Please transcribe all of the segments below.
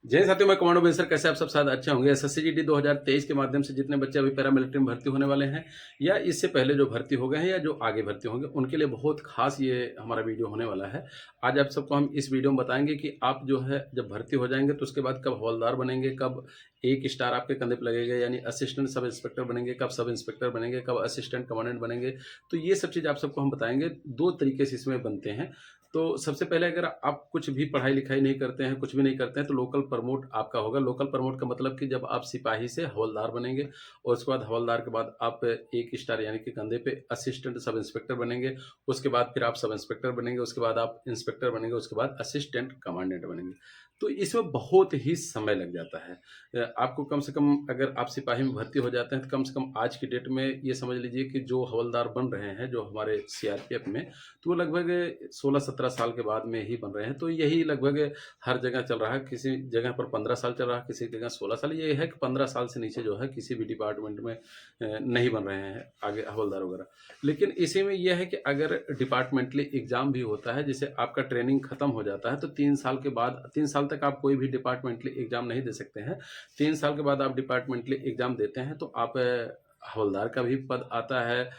जय साथियों, मैं कमांडो बेन सर। कैसे आप सब शायद अच्छे होंगे। एसएससी जीडी 2023 के माध्यम से जितने बच्चे अभी पैरामिलिट्री में भर्ती होने वाले हैं या इससे पहले जो भर्ती हो गए हैं या जो आगे भर्ती होंगे, उनके लिए बहुत खास ये हमारा वीडियो होने वाला है। आज आप सबको हम इस वीडियो में बताएंगे कि आप जो है जब भर्ती हो जाएंगे तो उसके बाद कब हवलदार बनेंगे, कब एक स्टार आपके कंधे पर लगेगा यानी असिस्टेंट सब इंस्पेक्टर बनेंगे, कब सब इंस्पेक्टर बनेंगे, कब असिस्टेंट कमांडेंट बनेंगे। तो ये सब चीज़ आप सबको हम बताएंगे। दो तरीके से इसमें बनते हैं। तो सबसे पहले अगर आप कुछ भी पढ़ाई लिखाई नहीं करते हैं, कुछ भी नहीं करते हैं, तो लोकल प्रमोट आपका होगा। लोकल प्रमोट का मतलब कि जब आप सिपाही से हवलदार बनेंगे और उसके बाद हवलदार के बाद आप एक स्टार यानी कि कंधे पे असिस्टेंट सब इंस्पेक्टर बनेंगे। उसके बाद फिर आप सब इंस्पेक्टर बनेंगे, उसके बाद आप इंस्पेक्टर बनेंगे, उसके बाद असिस्टेंट कमांडेंट बनेंगे। तो इसमें बहुत ही समय लग जाता है। आपको कम से कम अगर आप सिपाही में भर्ती हो जाते हैं तो कम से कम आज की डेट में ये समझ लीजिए कि जो हवलदार बन रहे हैं जो हमारे सीआरपीएफ में, तो वो लगभग 16-17 साल के बाद में ही बन रहे हैं। तो यही लगभग हर जगह चल रहा है। किसी जगह पर 15 साल चल रहा है, किसी जगह 16 साल। ये है कि 15 साल से नीचे जो है किसी भी डिपार्टमेंट में नहीं बन रहे हैं आगे हवलदार वगैरह। लेकिन इसी में यह है कि अगर डिपार्टमेंटली एग्जाम भी होता है, जैसे आपका ट्रेनिंग खत्म हो जाता है तो 3 साल के बाद 3 साल तक आप कोई भी डिपार्टमेंटली एग्जाम नहीं दे सकते हैं। 3 साल के बाद आप डिपार्टमेंटली एग्जाम देते हैं तो आप हवलदार का भी पद आता है।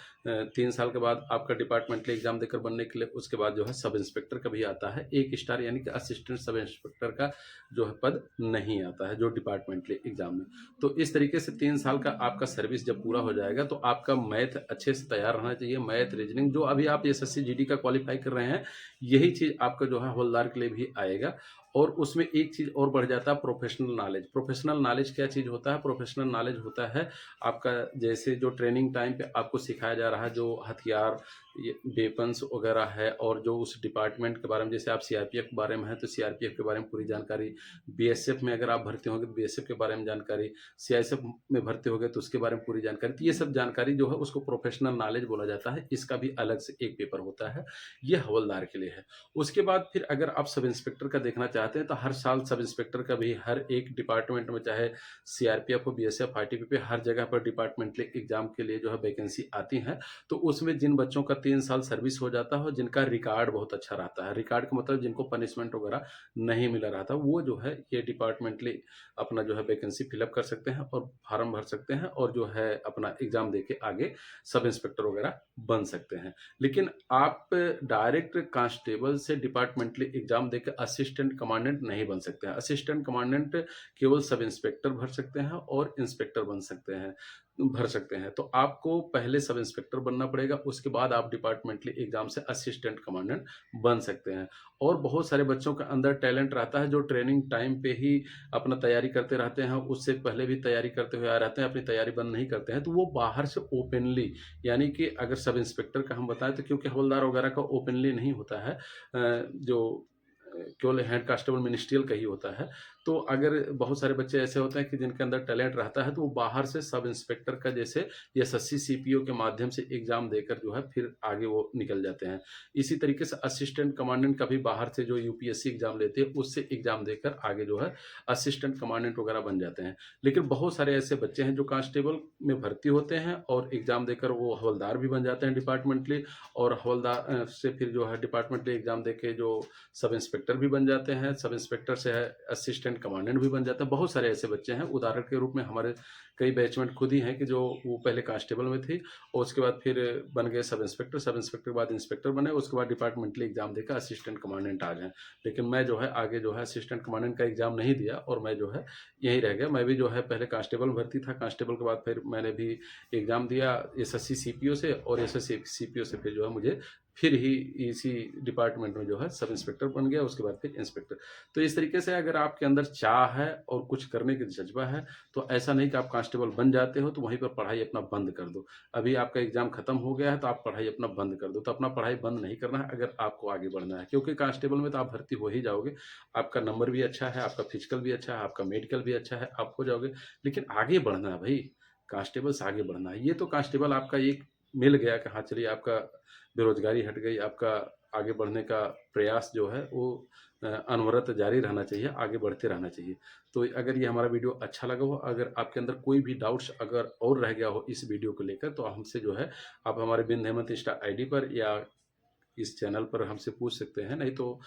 3 साल के बाद आपका डिपार्टमेंटली एग्जाम देकर बनने के लिए उसके बाद जो है सब इंस्पेक्टर का भी आता है। एक स्टार यानी कि असिस्टेंट सब इंस्पेक्टर का जो है पद नहीं आता है जो डिपार्टमेंटली एग्जाम में। तो इस तरीके से 3 साल का आपका सर्विस जब पूरा हो जाएगा तो आपका मैथ अच्छे से तैयार रहना चाहिए। मैथ, रीजनिंग जो अभी आप एसएससी जीडी का क्वालिफाई कर रहे हैं, यही चीज़ आपका जो है हवलदार के लिए भी आएगा। और उसमें एक चीज़ और बढ़ जाता है, प्रोफेशनल नॉलेज। प्रोफेशनल नॉलेज क्या चीज़ होता है? प्रोफेशनल नॉलेज होता है आपका जैसे जो ट्रेनिंग टाइम पे आपको सिखाया जा रहा है, जो हथियार, ये वेपन्स वगैरह है, और जो उस डिपार्टमेंट के बारे में, जैसे आप सीआरपीएफ के बारे में हैं तो सीआरपीएफ के बारे में पूरी जानकारी, बीएसएफ में अगर आप भर्ती होंगे तो बीएसएफ के बारे में जानकारी, सीआईएसएफ में भर्ती हो गए तो उसके बारे में पूरी जानकारी। तो ये सब जानकारी जो है उसको प्रोफेशनल नॉलेज बोला जाता है। इसका भी अलग से एक पेपर होता है, ये हवलदार के लिए है। उसके बाद फिर अगर आप सब इंस्पेक्टर का देखना चाहते हैं तो हर साल सब इंस्पेक्टर का भी हर एक डिपार्टमेंट में, चाहे सीआरपीएफ हो, बीएसएफ, आईटीबीपी, हर जगह पर डिपार्टमेंटली एग्जाम के लिए जो है वैकेंसी आती है। तो उसमें जिन बच्चों का 3 साल सर्विस हो जाता है, जिनका रिकॉर्ड बहुत अच्छा रहता है, रिकॉर्ड का मतलब जिनको पनिशमेंट वगैरह नहीं मिला रहता, वो जो है ये डिपार्टमेंटली अपना जो है वैकेंसी फिलअप कर सकते हैं और फार्म भर सकते हैं और जो है अपना एग्जाम दे के आगे सब इंस्पेक्टर वगैरह बन सकते हैं। लेकिन आप डायरेक्ट कांस्टेबल से डिपार्टमेंटली एग्जाम देकर असिस्टेंट कमांडेंट नहीं बन सकते हैं। असिस्टेंट कमांडेंट केवल सब इंस्पेक्टर भर सकते हैं और इंस्पेक्टर बन सकते हैं, भर सकते हैं। तो आपको पहले सब इंस्पेक्टर बनना पड़ेगा, उसके बाद आप डिपार्टमेंटली एग्जाम से असिस्टेंट कमांडेंट बन सकते हैं। और बहुत सारे बच्चों के अंदर टैलेंट रहता है जो ट्रेनिंग टाइम पे ही अपना तैयारी करते रहते हैं, उससे पहले भी तैयारी करते हुए आ रहते हैं, अपनी तैयारी बंद नहीं करते हैं, तो वो बाहर से ओपनली, यानी कि अगर सब इंस्पेक्टर का हम बताएं तो क्योंकि हवलदार वगैरह का ओपनली नहीं होता है, जो केवल हेड कांस्टेबल मिनिस्ट्रियल का ही होता है। तो अगर बहुत सारे बच्चे ऐसे होते हैं कि जिनके अंदर टैलेंट रहता है तो वो बाहर से सब इंस्पेक्टर का जैसे एसएससी सीपीओ के माध्यम से एग्जाम देकर जो है फिर आगे वो निकल जाते हैं। इसी तरीके से असिस्टेंट कमांडेंट का भी बाहर से जो यूपीएससी एग्जाम लेते हैं उससे एग्जाम देकर आगे जो है असिस्टेंट कमांडेंट वगैरह बन जाते हैं। लेकिन बहुत सारे ऐसे बच्चे हैं जो कांस्टेबल में भर्ती होते हैं और एग्जाम देकर वो हवलदार भी बन जाते हैं डिपार्टमेंटली, और हवलदार से फिर जो है डिपार्टमेंटली एग्जाम देके जो सब इंस्पेक्टर भी बन जाते हैं, सब इंस्पेक्टर से है असिस्टेंट कमांडेंट भी बन जाते हैं। बहुत सारे ऐसे बच्चे हैं। उदाहरण के रूप में हमारे कई बैचमेंट खुद ही हैं कि जो वो पहले कांस्टेबल में थी और उसके बाद फिर बन गए सब इंस्पेक्टर, सब इंस्पेक्टर के बाद इंस्पेक्टर बने, उसके बाद डिपार्टमेंटली एग्जाम देकर असिस्टेंट कमांडेंट आ गए। लेकिन मैं जो है आगे जो है असिस्टेंट कमांडेंट का एग्जाम नहीं दिया और मैं जो है यहीं रह गया। मैं भी जो है पहले कांस्टेबल भर्ती था, कांस्टेबल के बाद फिर मैंने भी एग्जाम दिया एसएससी सीपीओ से, और एसएससी सीपीओ से फिर जो है मुझे फिर ही इसी डिपार्टमेंट में जो है सब इंस्पेक्टर बन गया, उसके बाद फिर इंस्पेक्टर। तो इस तरीके से अगर आपके अंदर चाह है और कुछ करने की जज्बा है तो ऐसा नहीं कि आप कांस्टेबल बन जाते हो तो वहीं पर पढ़ाई अपना बंद कर दो। अभी आपका एग्जाम खत्म हो गया है तो आप पढ़ाई अपना बंद कर दो। तो अपना पढ़ाई बंद नहीं करना है अगर आपको आगे बढ़ना है, क्योंकि कांस्टेबल में तो आप भर्ती हो ही जाओगे। आपका नंबर भी अच्छा है, आपका फिजिकल भी अच्छा है, आपका मेडिकल भी अच्छा है, आप हो जाओगे। लेकिन आगे बढ़ना है भाई, कांस्टेबल से आगे बढ़ना है। ये तो कांस्टेबल आपका एक मिल गया कि हाँ चलिए आपका बेरोजगारी हट गई, आपका आगे बढ़ने का प्रयास जो है वो अनवरत जारी रहना चाहिए, आगे बढ़ते रहना चाहिए। तो अगर ये हमारा वीडियो अच्छा लगा हो, अगर आपके अंदर कोई भी डाउट्स अगर और रह गया हो इस वीडियो को लेकर, तो हमसे जो है आप हमारे बिंद हेमंत इंस्टा आईडी पर या इस चैनल पर हमसे पूछ सकते हैं। नहीं तो